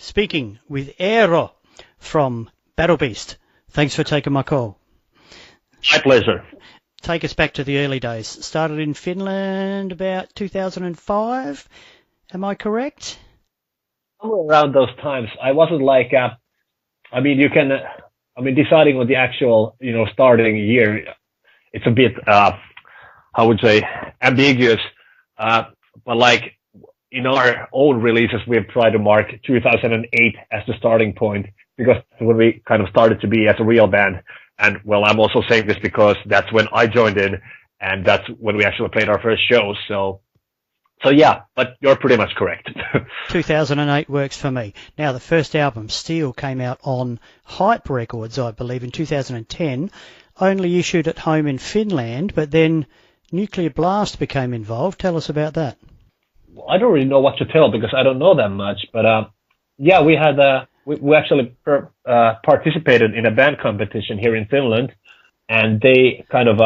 speaking with Eero from Battle Beast. Thanks for taking my call. My pleasure. Take us back to the early days. Started in Finland about 2005. Am I correct? Somewhere around those times. I wasn't like, deciding on the actual, starting year, it's a bit, I would say, ambiguous. But like in our own releases, we've tried to mark 2008 as the starting point because that's when we kind of started to be as a real band. And well, I'm also saying this because that's when I joined in and that's when we actually played our first shows. So yeah, but you're pretty much correct. 2008 works for me. Now, the first album, Steel, came out on Hype Records, I believe, in 2010, only issued at home in Finland, but then Nuclear Blast became involved. Tell us about that. Well, I don't really know what to tell because I don't know that much, but we had we actually participated in a band competition here in Finland, and they kind of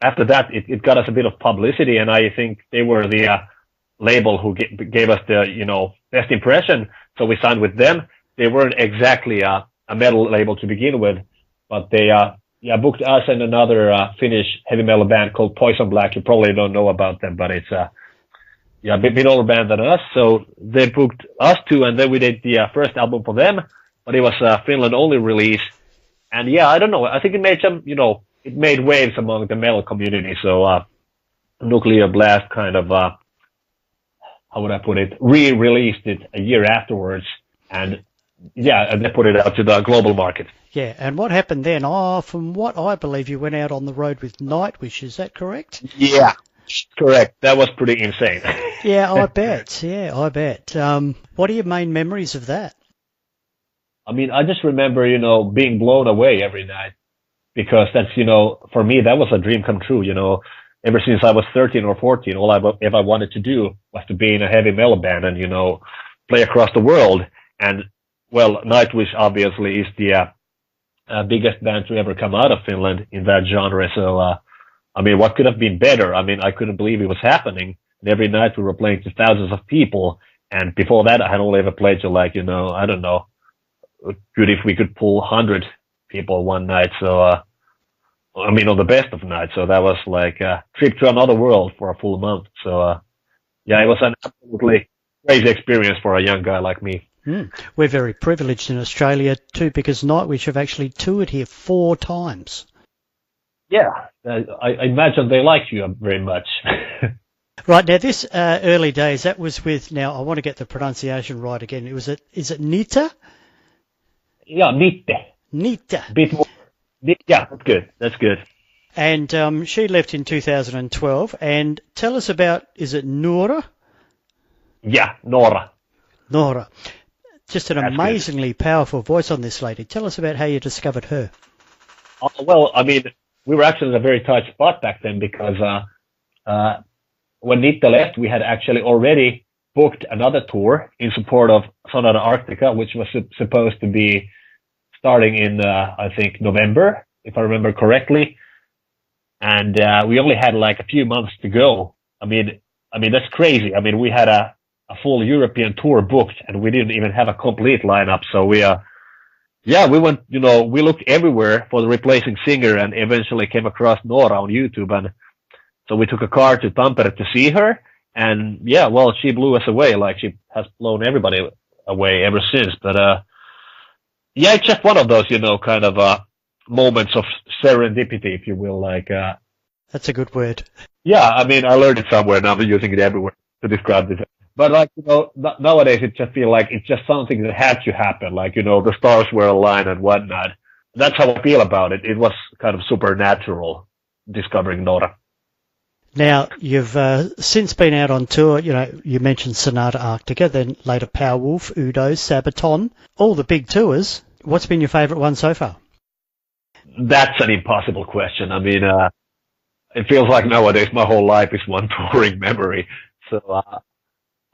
after that it got us a bit of publicity, and I think they were the label who gave us the best impression, so we signed with them. They weren't exactly a metal label to begin with, but they booked us and another Finnish heavy metal band called Poison Black. You probably don't know about them, but it's a bit older band than us. So they booked us too, and then we did the first album for them, but it was a Finland only release. And I don't know. I think it made it made waves among the metal community. So Nuclear Blast kind of how would I put it, re-released it a year afterwards, and they put it out to the global market. Yeah, and what happened then? From what I believe, you went out on the road with Nightwish, is that correct? Yeah, correct. That was pretty insane. Yeah, I bet. What are your main memories of that? I mean, I just remember, being blown away every night, because that's, for me, that was a dream come true, Ever since I was 13 or 14, all I ever wanted to do was to be in a heavy metal band and, play across the world. And, well, Nightwish obviously is the biggest band to ever come out of Finland in that genre. So, what could have been better? I couldn't believe it was happening. And every night we were playing to thousands of people. And before that, I had only ever played to I don't know, good if we could pull 100 people one night. So, on the best of nights. So that was like a trip to another world for a full month. So, it was an absolutely crazy experience for a young guy like me. We're very privileged in Australia too, because Nightwish have actually toured here 4 times. Yeah, I imagine they like you very much. Right, now this early days, that was with, now I want to get the pronunciation right again. Is it Nita? Yeah, Nitte. Nita. Bit more. Yeah, that's good. And she left in 2012. And tell us about, is it Nora? Yeah, Nora. Nora. Just an That's amazingly powerful voice on this lady. Tell us about how you discovered her. Well, we were actually in a very tight spot back then because when Nitta left, we had actually already booked another tour in support of Sonata Arctica, which was supposed to be starting in, I think, November, if I remember correctly. And we only had like a few months to go. That's crazy. We had a full European tour booked, and we didn't even have a complete lineup. So we went, we looked everywhere for the replacing singer and eventually came across Nora on YouTube. And so we took a car to Tampere to see her. And she blew us away. Like she has blown everybody away ever since. But, it's just one of those, kind of moments of serendipity, if you will. That's a good word. Yeah, I learned it somewhere, and I'm using it everywhere to describe this. But nowadays it just feels like it's just something that had to happen. The stars were aligned and whatnot. That's how I feel about it. It was kind of supernatural discovering Nora. Now, you've since been out on tour. You mentioned Sonata Arctica, then later Powerwolf, Udo, Sabaton, all the big tours. What's been your favourite one so far? That's an impossible question. It feels like nowadays my whole life is one touring memory. So,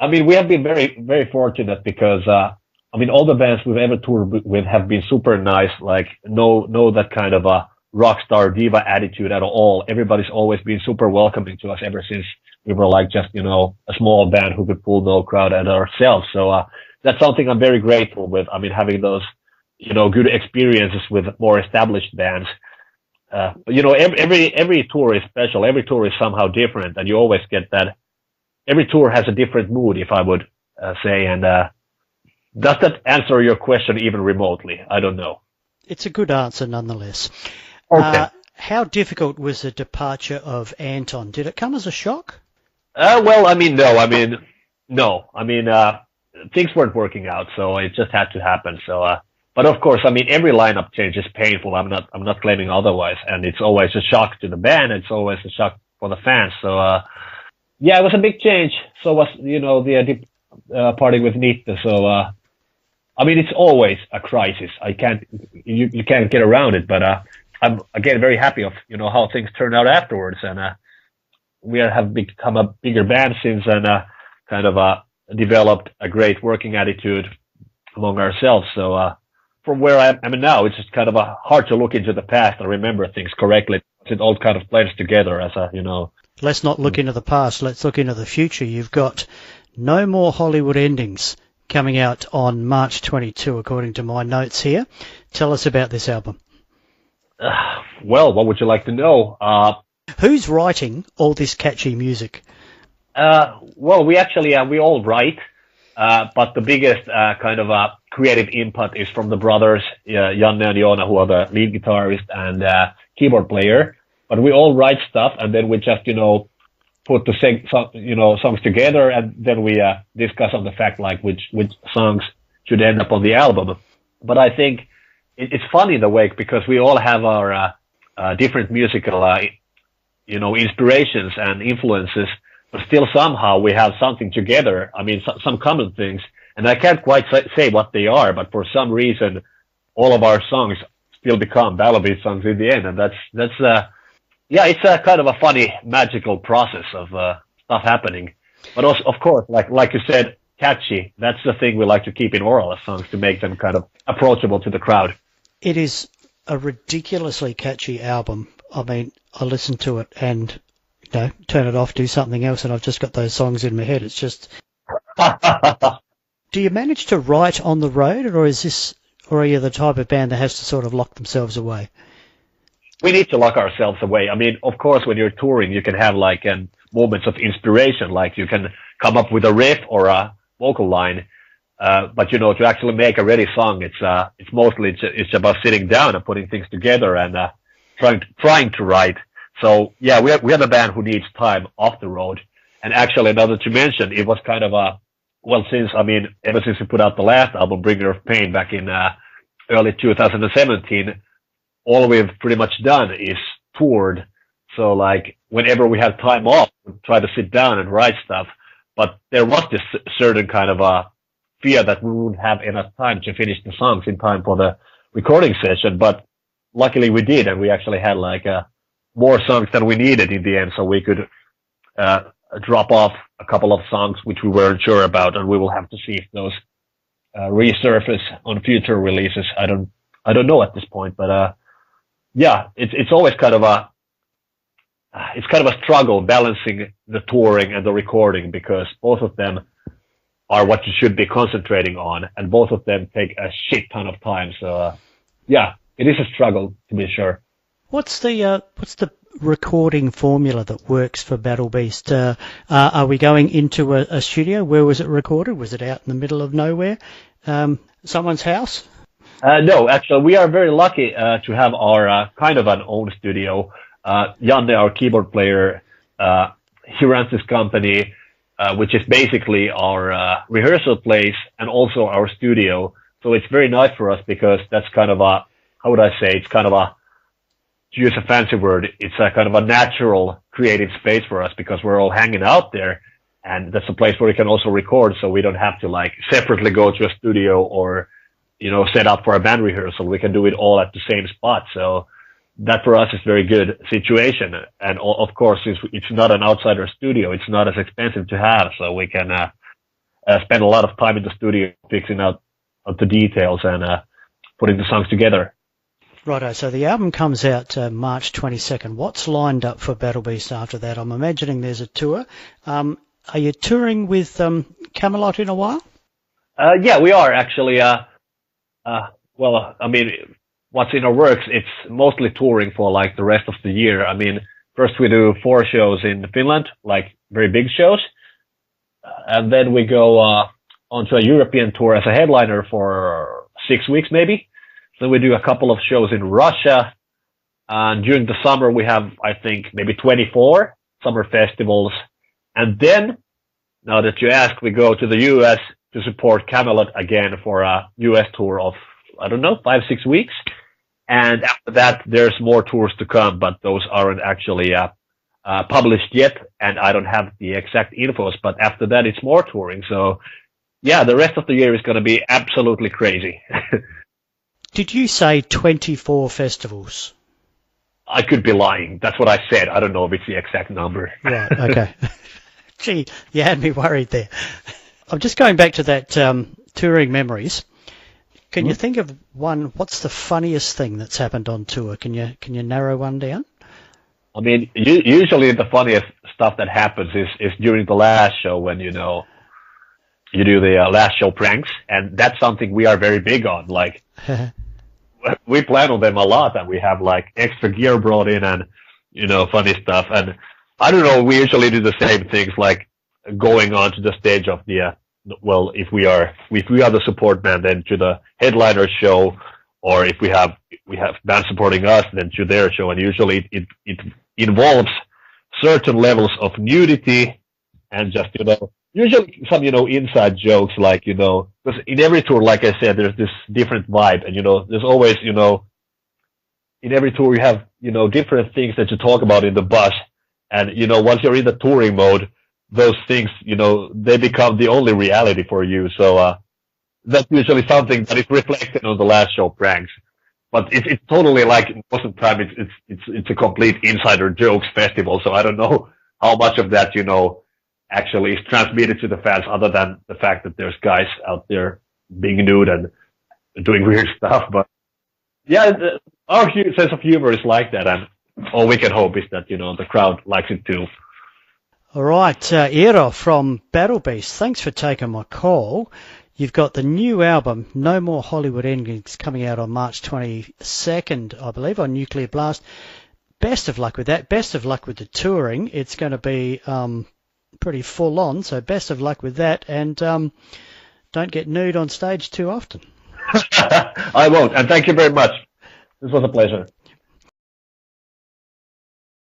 we have been very, very fortunate because, all the bands we've ever toured with have been super nice, no that kind of a rock star diva attitude at all. Everybody's always been super welcoming to us ever since we were just, a small band who could pull no crowd at ourselves. So, that's something I'm very grateful with. I mean, having those, good experiences with more established bands. Every tour is special. Every tour is somehow different, and you always get that. Every tour has a different mood, if I would say. And does that answer your question even remotely? I don't know. It's a good answer nonetheless. Okay. How difficult was the departure of Anton? Did it come as a shock? No. Things weren't working out, so it just had to happen. So, but of course, every lineup change is painful. I'm not claiming otherwise, and it's always a shock to the band. It's always a shock for the fans. So, it was a big change. So was the party with Nitta. So, it's always a crisis. You can't get around it. But I'm again very happy of how things turned out afterwards, and we have become a bigger band since, and developed a great working attitude among ourselves. So from where I am now, it's just kind of hard to look into the past and remember things correctly. It all kind of blends together as Let's not look into the past. Let's look into the future. You've got No More Hollywood Endings coming out on March 22, according to my notes here. Tell us about this album. Well, what would you like to know? Who's writing all this catchy music? Well, we actually, we all write, but the biggest creative input is from the brothers, Janne and Joona, who are the lead guitarist and keyboard player. But we all write stuff, and then we just, put the songs together, and then we discuss on the fact like which songs should end up on the album. But I think it's funny in a way because we all have our different musical, inspirations and influences. But still somehow we have something together. Some common things. And I can't quite say what they are, but for some reason, all of our songs still become Battle Beast songs in the end. And that's it's a kind of a funny, magical process of stuff happening. But also, of course, like you said, catchy. That's the thing we like to keep in all our songs to make them kind of approachable to the crowd. It is a ridiculously catchy album. I listen to it and turn it off, do something else, and I've just got those songs in my head. It's just... Do you manage to write on the road, or are you the type of band that has to sort of lock themselves away? We need to lock ourselves away. Of course, when you're touring, you can have moments of inspiration, like you can come up with a riff or a vocal line. But to actually make a ready song, it's mostly about sitting down and putting things together and trying to write. So yeah, we have a band who needs time off the road. And actually, another to mention, it was kind of ever since we put out the last album, Bringer of Pain, back in early 2017, all we've pretty much done is toured. So whenever we have time off, we try to sit down and write stuff. But there was this certain kind of fear that we wouldn't have enough time to finish the songs in time for the recording session. But luckily we did, and we actually had more songs than we needed in the end, so we could drop off a couple of songs which we weren't sure about, and we will have to see if those resurface on future releases. I don't know at this point, but it's always kind of a struggle balancing the touring and the recording, because both of them are what you should be concentrating on, and both of them take a shit ton of time. So it is a struggle, to be sure. What's the recording formula that works for Battle Beast? Are we going into a studio? Where was it recorded? Was it out in the middle of nowhere? Someone's house? No, actually, we are very lucky to have our kind of an own studio. Janne, our keyboard player, he runs this company, which is basically our rehearsal place and also our studio. So it's very nice for us because that's kind of it's kind of to use a fancy word, it's a kind of a natural creative space for us because we're all hanging out there, and that's a place where we can also record, so we don't have to separately go to a studio or, set up for a band rehearsal. We can do it all at the same spot. So that for us is a very good situation. And of course, it's not an outsider studio. It's not as expensive to have, so we can spend a lot of time in the studio fixing out the details and putting the songs together. Righto, so the album comes out March 22nd. What's lined up for Battle Beast after that? I'm imagining there's a tour. Are you touring with Camelot in a while? Yeah, we are actually. Well, I mean, what's in our works? It's mostly touring for like the rest of the year. I mean, first we do 4 shows in Finland, like very big shows, and then we go onto a European tour as a headliner for 6 weeks maybe. Then we do a couple of shows in Russia, and during the summer we have, I think, maybe 24 summer festivals, and then, now that you ask, we go to the U.S. to support Camelot again for a U.S. tour of, I don't know, 5-6 weeks. And after that, there's more tours to come, but those aren't actually published yet, and I don't have the exact infos. But after that, it's more touring. So, yeah, the rest of the year is going to be absolutely crazy. Did you say 24 festivals? I could be lying. That's what I said. I don't know if it's the exact number. Right, okay. Gee, you had me worried there. I'm just going back to that touring memories. Can you think of one? What's the funniest thing that's happened on tour? Can you narrow one down? I mean, usually the funniest stuff that happens is during the last show when, you know, you do the last show pranks, and that's something we are very big on. Like, we plan on them a lot, and we have like extra gear brought in and, you know, funny stuff. And I don't know, we usually do the same things, like going on to the stage of the, well, if we are the support band, then to the headliner show, or if we have bands supporting us, then to their show. And usually it involves certain levels of nudity and just, you know, usually some, you know, inside jokes, like, you know, because in every tour, like I said, there's this different vibe, and, you know, there's always, you know, in every tour you have, you know, different things that you talk about in the bus. And, you know, once you're in the touring mode, those things, you know, they become the only reality for you. So, that's usually something that is reflected on the last show pranks. But it's totally like, most of the time it's a complete insider jokes festival. So I don't know how much of that, you know, actually is transmitted to the fans, other than the fact that there's guys out there being nude and doing weird stuff. But yeah, our sense of humor is like that. And all we can hope is that, you know, the crowd likes it too. All right, Eero from Battle Beast, thanks for taking my call. You've got the new album, No More Hollywood Endings, coming out on March 22nd, I believe, on Nuclear Blast. Best of luck with that. Best of luck with the touring. It's going to be pretty full on, so best of luck with that. And don't get nude on stage too often. I won't, and thank you very much. This was a pleasure.